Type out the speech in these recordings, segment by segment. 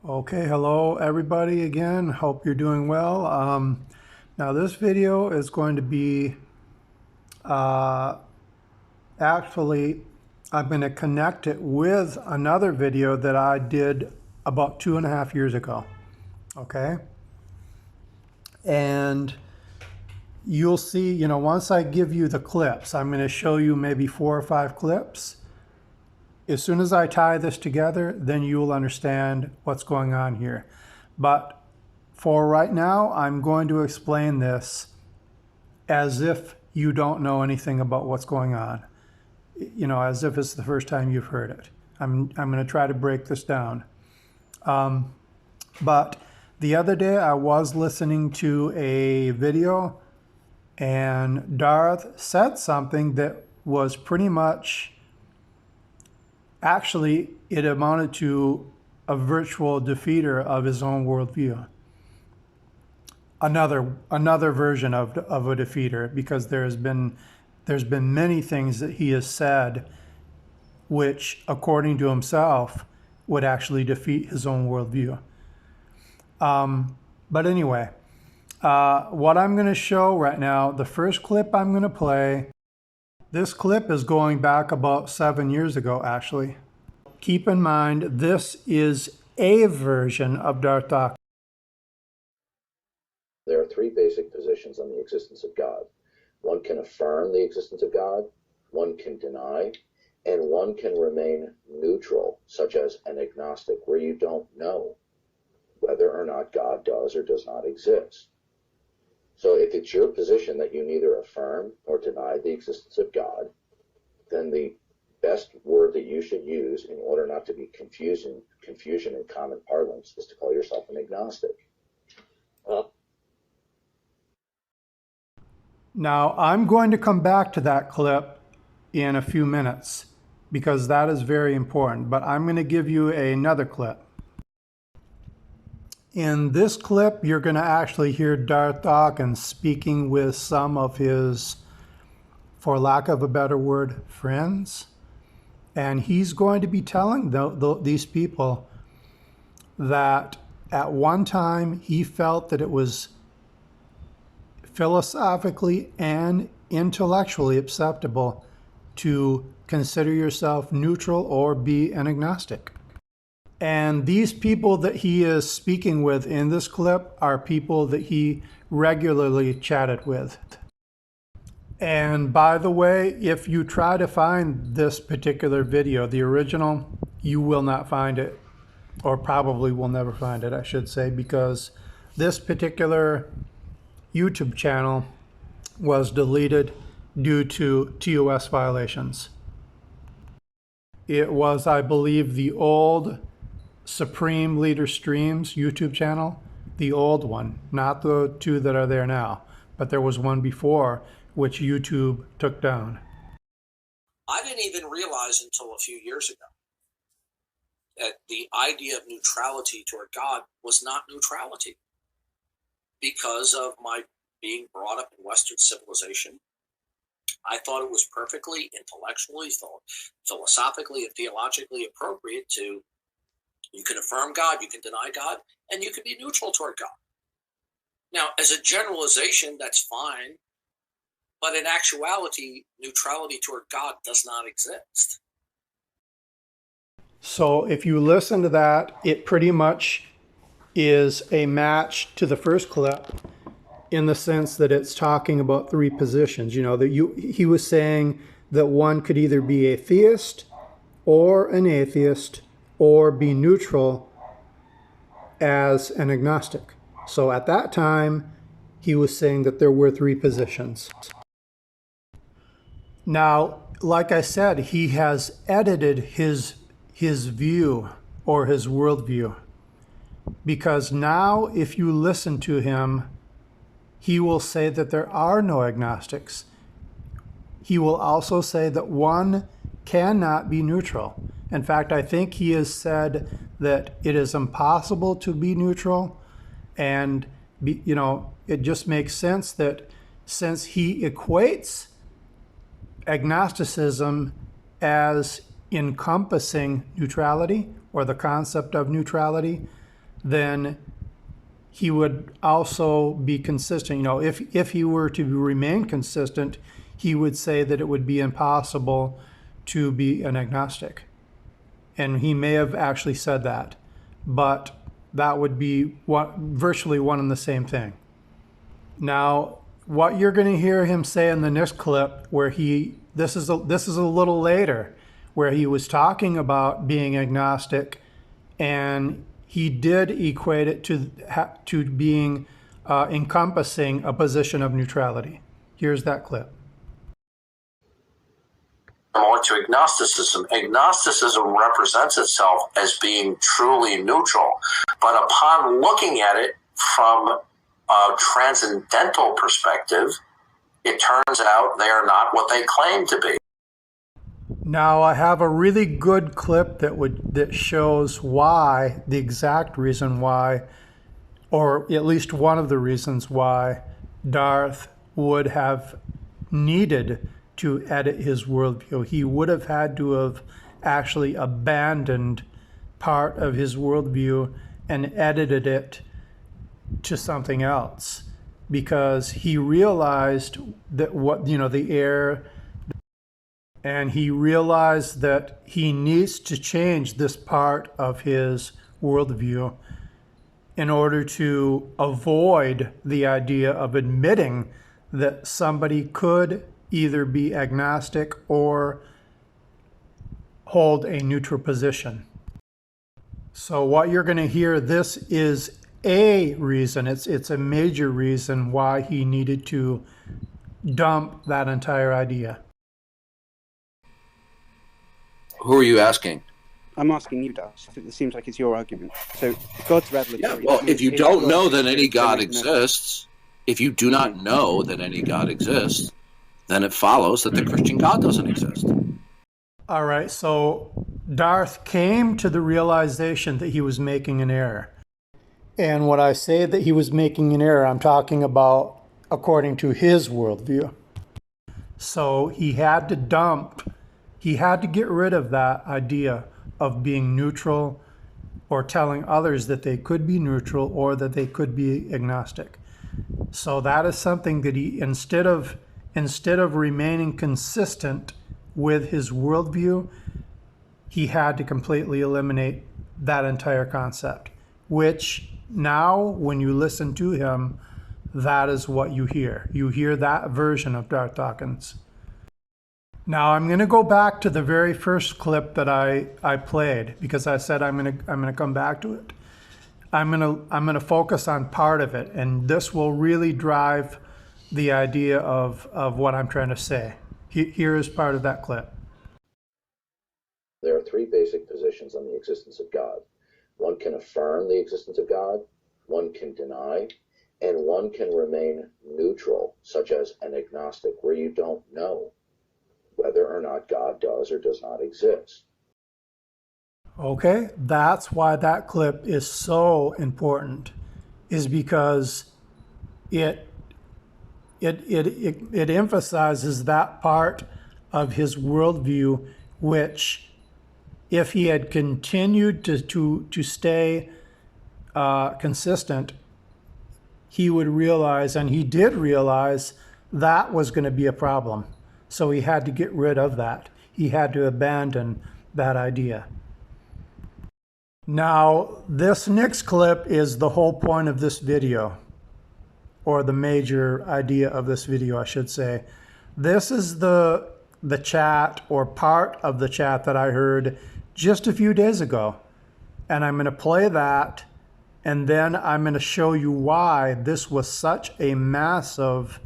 Okay, hello everybody again. Hope you're doing well. Now this video is going to be actually I'm going to connect it with another video that I did about 2.5 years ago. Okay, and you'll see, once I give you the clips, I'm going to show you maybe 4 or 5 clips. As soon as I tie this together, then you'll understand what's going on here. But for right now, I'm going to explain this as if you don't know anything about what's going on. As if it's the first time you've heard it. I'm going to try to break this down. But the other day I was listening to a video and Darth said something that was pretty much, actually, it amounted to a virtual defeater of his own worldview. Another version of a defeater, because there's been many things that he has said which, according to himself, would actually defeat his own worldview. But anyway, what I'm going to show right now, the first clip I'm going to play, this clip is going back about 7 years ago, actually. Keep in mind, this is a version of Darth Dawkins. There are 3 basic positions on the existence of God. One can affirm the existence of God, one can deny, and one can remain neutral, such as an agnostic, where you don't know whether or not God does or does not exist. So if it's your position that you neither affirm or deny the existence of God, then the best word that you should use in order not to be confusion in common parlance is to call yourself an agnostic. Now, I'm going to come back to that clip in a few minutes because that is very important, but I'm going to give you another clip. In this clip, you're going to actually hear Darth Dawkins speaking with some of his, for lack of a better word, friends. And he's going to be telling these people that at one time he felt that it was philosophically and intellectually acceptable to consider yourself neutral or be an agnostic. And these people that he is speaking with in this clip are people that he regularly chatted with. And by the way, if you try to find this particular video, the original, you will not find it, or probably will never find it, I should say, because this particular YouTube channel was deleted due to TOS violations. It was, I believe, the old Supreme Leader Streams YouTube channel, the old one, not the 2 that are there now, but there was one before which YouTube took down. I didn't even realize until a few years ago that the idea of neutrality toward God was not neutrality. Because of my being brought up in Western civilization, I thought it was perfectly intellectually, philosophically, and theologically appropriate to, you can affirm God, you can deny God, and you can be neutral toward God. Now, as a generalization, that's fine, but in actuality, neutrality toward God does not exist. So if you listen to that, it pretty much is a match to the first clip in the sense that it's talking about 3 positions. He was saying that one could either be a theist or an atheist or be neutral as an agnostic. So at that time, he was saying that there were 3 positions. Now, like I said, he has edited his view or his worldview, because now if you listen to him, he will say that there are no agnostics. He will also say that one cannot be neutral. In fact, I think he has said that it is impossible to be neutral, and it just makes sense that since he equates agnosticism as encompassing neutrality, or the concept of neutrality, then he would also be consistent. You know, if he were to remain consistent, he would say that it would be impossible to be an agnostic. And he may have actually said that, but that would be virtually one and the same thing. Now, what you're going to hear him say in the next clip, where this is a little later, where he was talking about being agnostic, and he did equate it to being encompassing a position of neutrality. Here's that clip. More to agnosticism. Agnosticism represents itself as being truly neutral, but upon looking at it from a transcendental perspective, it turns out they are not what they claim to be. Now, I have a really good clip that shows why, the exact reason why, or at least one of the reasons why, Darth would have needed to edit his worldview. He would have had to have actually abandoned part of his worldview and edited it to something else, because he realized that the error, and he realized that he needs to change this part of his worldview in order to avoid the idea of admitting that somebody could either be agnostic or hold a neutral position. So what you're going to hear, this is a reason, it's a major reason why he needed to dump that entire idea. Who are you asking? I'm asking you, Darth. It seems like it's your argument. So God's revelatory. Yeah, well, if you don't know that any God exists, if you do not know that any God exists, then it follows that the Christian God doesn't exist. All right, so Darth came to the realization that he was making an error. And when I say that he was making an error, I'm talking about according to his worldview. So he had to get rid of that idea of being neutral, or telling others that they could be neutral or that they could be agnostic. So that is something that he, instead of remaining consistent with his worldview, he had to completely eliminate that entire concept, which now when you listen to him, that is what you hear. You hear that version of Darth Dawkins. Now I'm going to go back to the very first clip that I played, because I said I'm going to come back to it. I'm going to focus on part of it, and this will really drive the idea of what I'm trying to say. Here is part of that clip. There are three basic positions on the existence of God. One can affirm the existence of God, one can deny, and one can remain neutral, such as an agnostic, where you don't know whether or not God does or does not exist. Okay, that's why that clip is so important, is because it emphasizes that part of his worldview, which, if he had continued to stay consistent, he would realize, and he did realize, that was going to be a problem. So he had to get rid of that. He had to abandon that idea. Now, this next clip is the whole point of this video, or the major idea of this video, I should say. This is the chat, or part of the chat, that I heard just a few days ago. And I'm going to play that, and then I'm going to show you why this was such a massive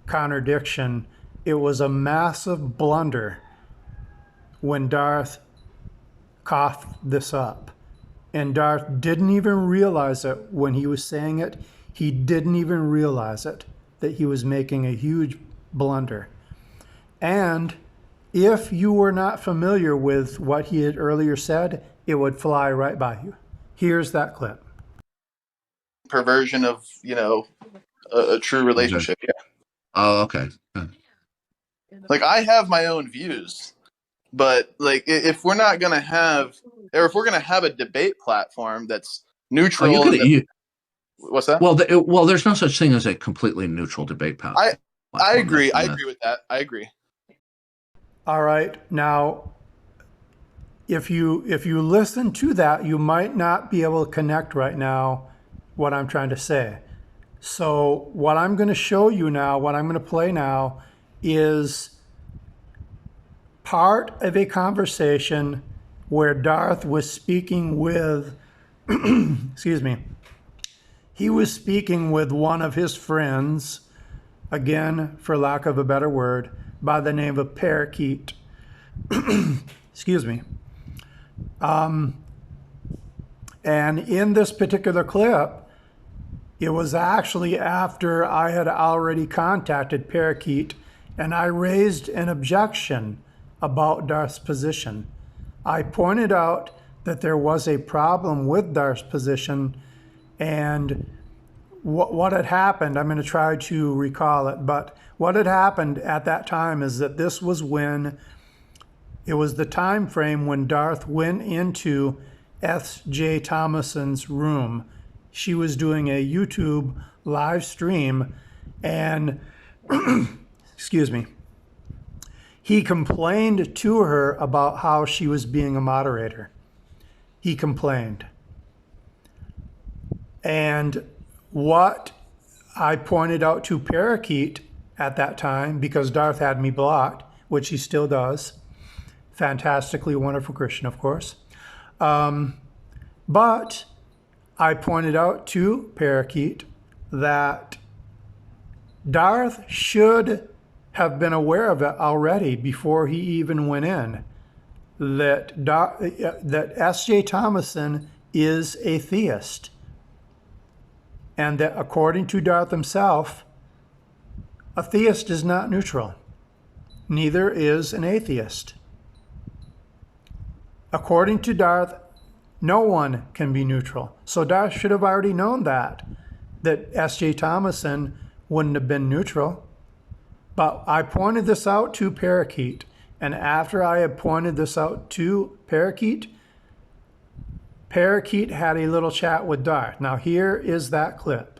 contradiction. It was a massive blunder when Darth coughed this up. And Darth didn't even realize it when he was saying it. He didn't even realize it, that he was making a huge blunder. And if you were not familiar with what he had earlier said, it would fly right by you. Here's that clip. Perversion of, a true relationship. Yeah. Oh, okay. Like, I have my own views, but like, if we're going to have a debate platform that's neutral. What's that? Well, there's no such thing as a completely neutral debate platform. I agree. I agree with that. I agree. All right. Now, if you listen to that, you might not be able to connect right now what I'm trying to say. So what I'm going to show you now, what I'm going to play now, is part of a conversation where Darth was speaking with, excuse me, he was speaking with one of his friends, again, for lack of a better word, by the name of Parakeet. Excuse me. And in this particular clip, it was actually after I had already contacted Parakeet and I raised an objection about Darth's position. I pointed out that there was a problem with Darth's position, and what had happened, I'm going to try to recall it, but what had happened at that time is that this was when, it was the time frame when Darth went into S.J. Thomason's room. She was doing a YouTube live stream, and excuse me, he complained to her about how she was being a moderator. He complained. And what I pointed out to Parakeet at that time, because Darth had me blocked, which he still does, fantastically wonderful Christian, of course, but I pointed out to Parakeet that Darth should have been aware of it already before he even went in, that S.J. Thomason is a theist, and that according to Darth himself, a theist is not neutral. Neither is an atheist. According to Darth, no one can be neutral. So Darth should have already known that S.J. Thomason wouldn't have been neutral. But I pointed this out to Parakeet, and after I had pointed this out to Parakeet, Parakeet had a little chat with Darth. Now here is that clip.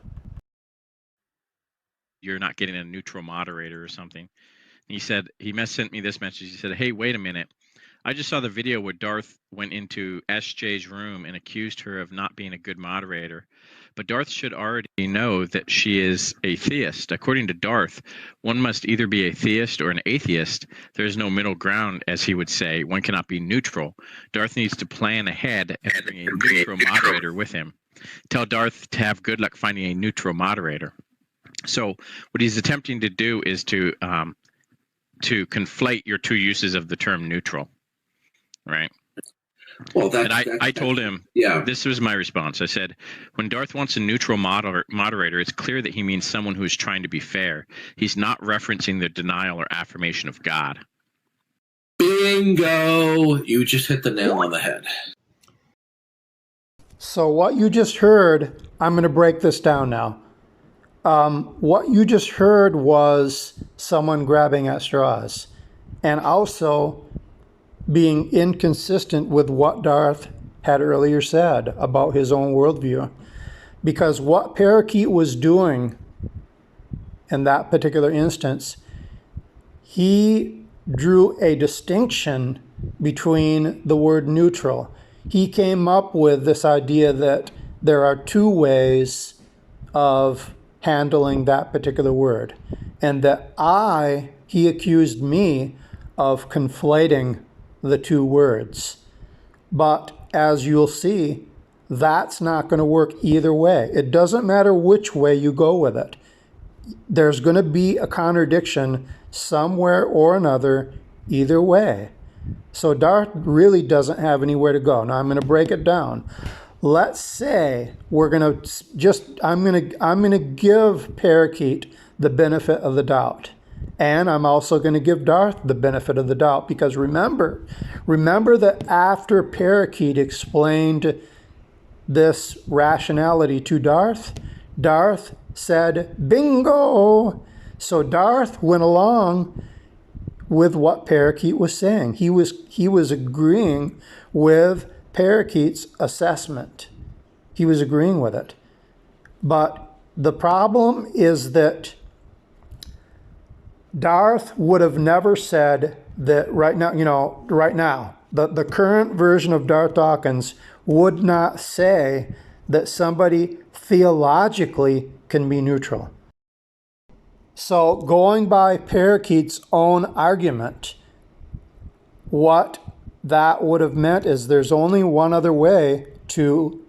You're not getting a neutral moderator or something. He said, sent me this message. He said, hey, wait a minute. I just saw the video where Darth went into SJ's room and accused her of not being a good moderator. But Darth should already know that she is a theist. According to Darth, one must either be a theist or an atheist. There is no middle ground, as he would say. One cannot be neutral. Darth needs to plan ahead and bring a neutral moderator with him. Tell Darth to have good luck finding a neutral moderator. So what he's attempting to do is to conflate your two uses of the term neutral. Right. Well, I told him, this was my response. I said, when Darth wants a neutral moderator, it's clear that he means someone who is trying to be fair. He's not referencing the denial or affirmation of God. Bingo! You just hit the nail on the head. So what you just heard, I'm going to break this down now. What you just heard was someone grabbing at straws, and also being inconsistent with what Darth had earlier said about his own worldview. Because what Parakeet was doing in that particular instance, he drew a distinction between the word neutral. He came up with this idea that there are two ways of handling that particular word, and that he accused me of conflating the two words. But as you'll see, that's not going to work either way. It doesn't matter which way you go with it. There's going to be a contradiction somewhere or another either way. So Darth really doesn't have anywhere to go. Now I'm going to break it down. Let's say we're going to I'm going to give Parakeet the benefit of the doubt. And I'm also going to give Darth the benefit of the doubt, because remember that after Parakeet explained this rationality to Darth, Darth said, bingo! So Darth went along with what Parakeet was saying. He was agreeing with Parakeet's assessment. He was agreeing with it. But the problem is that Darth would have never said that right now, the current version of Darth Dawkins would not say that somebody theologically can be neutral. So going by Parakeet's own argument, what that would have meant is there's only one other way to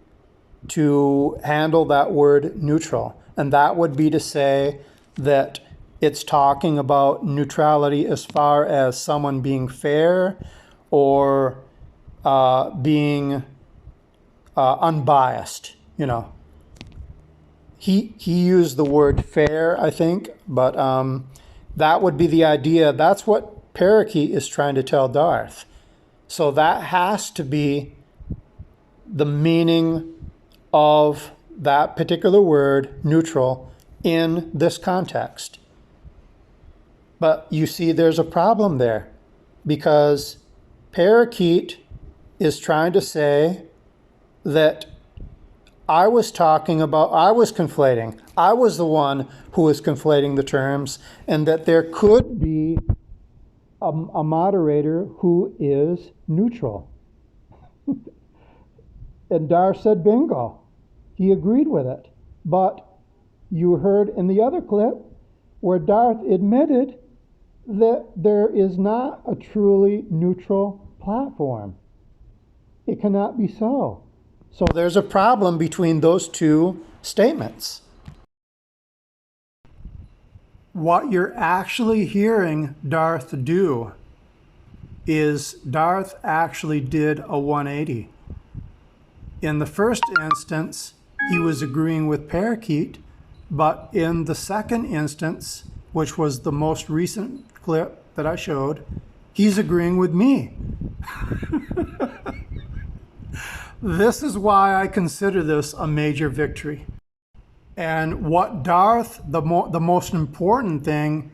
handle that word neutral, and that would be to say that it's talking about neutrality as far as someone being fair or being unbiased, He used the word fair, I think, but that would be the idea. That's what Parakeet is trying to tell Darth. So that has to be the meaning of that particular word, neutral, in this context. But you see, there's a problem there, because Parakeet is trying to say that I was conflating. I was the one who was conflating the terms, and that there could be a moderator who is neutral. And Darth said, bingo. He agreed with it. But you heard in the other clip where Darth admitted that there is not a truly neutral platform. It cannot be so. So there's a problem between those two statements. What you're actually hearing Darth do is Darth actually did a 180. In the first instance, he was agreeing with Parakeet, but in the second instance, which was the most recent clip that I showed, he's agreeing with me. This is why I consider this a major victory. And what Darth, the most important thing,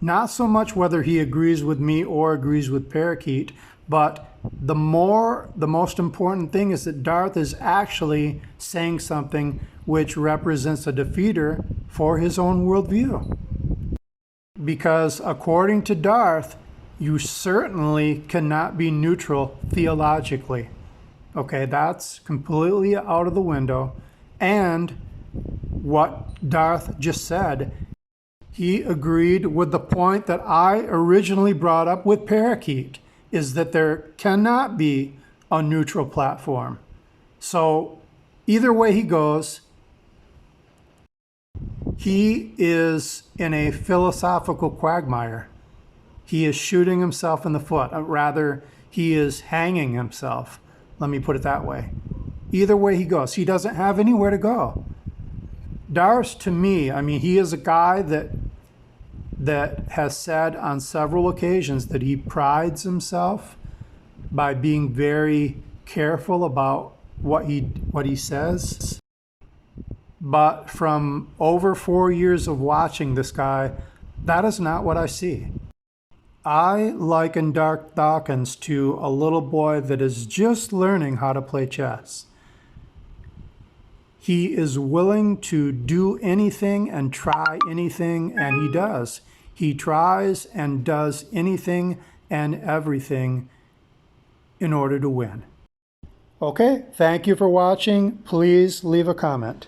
not so much whether he agrees with me or agrees with Parakeet, but the most important thing is that Darth is actually saying something which represents a defeater for his own worldview. Because according to Darth, you certainly cannot be neutral theologically. Okay, that's completely out of the window. And what Darth just said, he agreed with the point that I originally brought up with Parakeet, is that there cannot be a neutral platform. So either way he goes, he is in a philosophical quagmire. He is shooting himself in the foot. Rather, he is hanging himself. Let me put it that way. Either way he goes, he doesn't have anywhere to go. Darth, to me, he is a guy that has said on several occasions that he prides himself by being very careful about what he says. But from over 4 years of watching this guy, that is not what I see. I liken Darth Dawkins to a little boy that is just learning how to play chess. He is willing to do anything and try anything, and he does. He tries and does anything and everything in order to win. Okay, thank you for watching. Please leave a comment.